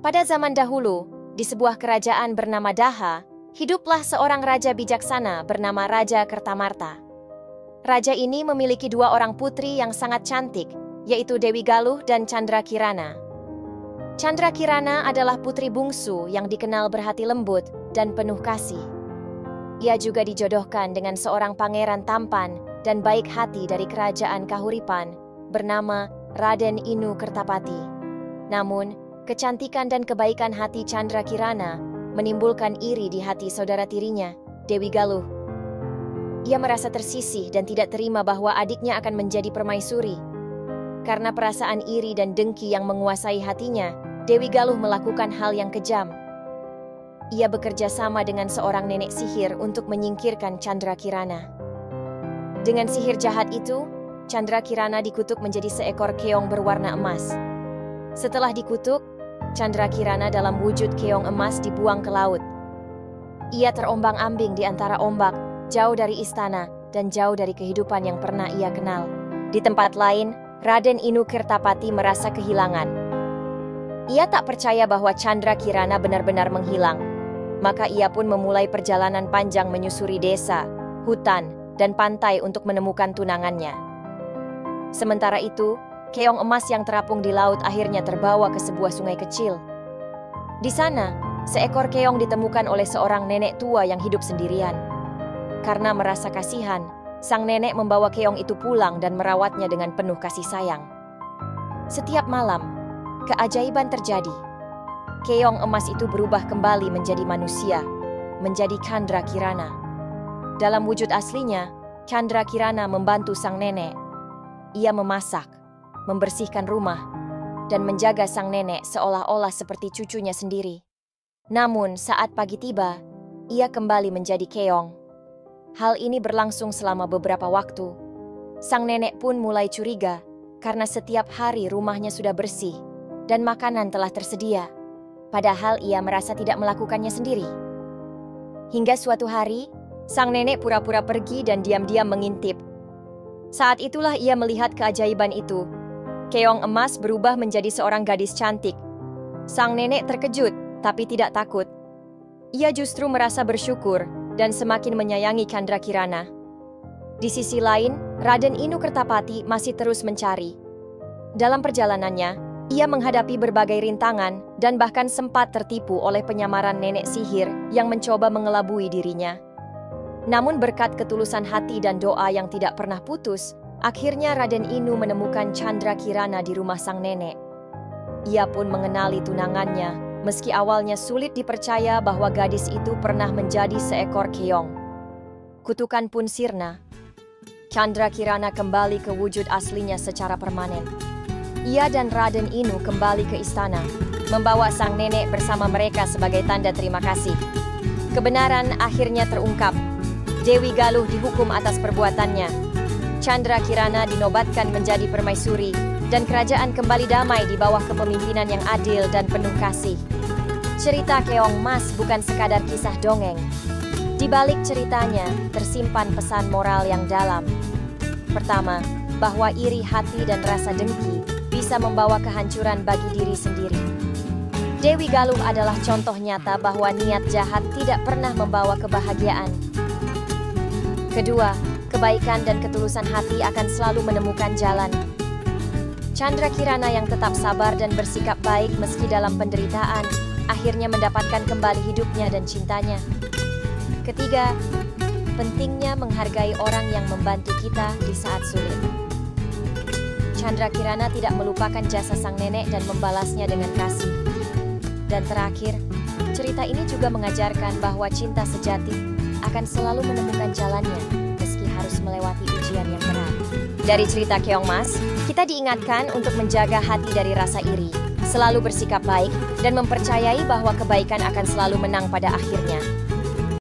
Pada zaman dahulu, di sebuah kerajaan bernama Daha, hiduplah seorang raja bijaksana bernama Raja Kertamarta. Raja ini memiliki dua orang putri yang sangat cantik, yaitu Dewi Galuh dan Candrakirana. Candrakirana adalah putri bungsu yang dikenal berhati lembut dan penuh kasih. Ia juga dijodohkan dengan seorang pangeran tampan dan baik hati dari kerajaan Kahuripan bernama Raden Inu Kertapati. Namun, kecantikan dan kebaikan hati Candrakirana menimbulkan iri di hati saudara tirinya, Dewi Galuh. Ia merasa tersisih dan tidak terima bahwa adiknya akan menjadi permaisuri. Karena perasaan iri dan dengki yang menguasai hatinya, Dewi Galuh melakukan hal yang kejam. Ia bekerja sama dengan seorang nenek sihir untuk menyingkirkan Candrakirana. Dengan sihir jahat itu, Candrakirana dikutuk menjadi seekor keong berwarna emas. Setelah dikutuk, Candrakirana dalam wujud keong emas dibuang ke laut. Ia terombang-ambing di antara ombak, jauh dari istana dan jauh dari kehidupan yang pernah ia kenal. Di tempat lain, Raden Inu Kertapati merasa kehilangan. Ia tak percaya bahwa Candrakirana benar-benar menghilang. Maka ia pun memulai perjalanan panjang menyusuri desa, hutan, dan pantai untuk menemukan tunangannya. Sementara itu, keong emas yang terapung di laut akhirnya terbawa ke sebuah sungai kecil. Di sana, seekor keong ditemukan oleh seorang nenek tua yang hidup sendirian. Karena merasa kasihan, sang nenek membawa keong itu pulang dan merawatnya dengan penuh kasih sayang. Setiap malam, keajaiban terjadi. Keong emas itu berubah kembali menjadi manusia, menjadi Candrakirana. Dalam wujud aslinya, Candrakirana membantu sang nenek. Ia memasak, membersihkan rumah, dan menjaga sang nenek seolah-olah seperti cucunya sendiri. Namun saat pagi tiba, ia kembali menjadi keong. Hal ini berlangsung selama beberapa waktu. Sang nenek pun mulai curiga karena setiap hari rumahnya sudah bersih dan makanan telah tersedia. Padahal ia merasa tidak melakukannya sendiri. Hingga suatu hari, sang nenek pura-pura pergi dan diam-diam mengintip. Saat itulah ia melihat keajaiban itu. Keong emas berubah menjadi seorang gadis cantik. Sang nenek terkejut, tapi tidak takut. Ia justru merasa bersyukur dan semakin menyayangi Candrakirana. Di sisi lain, Raden Inu Kertapati masih terus mencari. Dalam perjalanannya, ia menghadapi berbagai rintangan dan bahkan sempat tertipu oleh penyamaran nenek sihir yang mencoba mengelabui dirinya. Namun berkat ketulusan hati dan doa yang tidak pernah putus, akhirnya Raden Inu menemukan Candrakirana di rumah sang nenek. Ia pun mengenali tunangannya, meski awalnya sulit dipercaya bahwa gadis itu pernah menjadi seekor keong. Kutukan pun sirna. Candrakirana kembali ke wujud aslinya secara permanen. Ia dan Raden Inu kembali ke istana, membawa sang nenek bersama mereka sebagai tanda terima kasih. Kebenaran akhirnya terungkap. Dewi Galuh dihukum atas perbuatannya. Candrakirana dinobatkan menjadi permaisuri, dan kerajaan kembali damai di bawah kepemimpinan yang adil dan penuh kasih. Cerita Keong Mas bukan sekadar kisah dongeng. Di balik ceritanya tersimpan pesan moral yang dalam. Pertama, bahwa iri hati dan rasa dengki bisa membawa kehancuran bagi diri sendiri. Dewi Galuh adalah contoh nyata bahwa niat jahat tidak pernah membawa kebahagiaan. Kedua, kebaikan dan ketulusan hati akan selalu menemukan jalan. Candrakirana yang tetap sabar dan bersikap baik meski dalam penderitaan, akhirnya mendapatkan kembali hidupnya dan cintanya. Ketiga, pentingnya menghargai orang yang membantu kita di saat sulit. Candrakirana tidak melupakan jasa sang nenek dan membalasnya dengan kasih. Dan terakhir, cerita ini juga mengajarkan bahwa cinta sejati akan selalu menemukan jalannya, meski harus melewati ujian yang berat. Dari cerita Keong Mas, kita diingatkan untuk menjaga hati dari rasa iri, selalu bersikap baik, dan mempercayai bahwa kebaikan akan selalu menang pada akhirnya.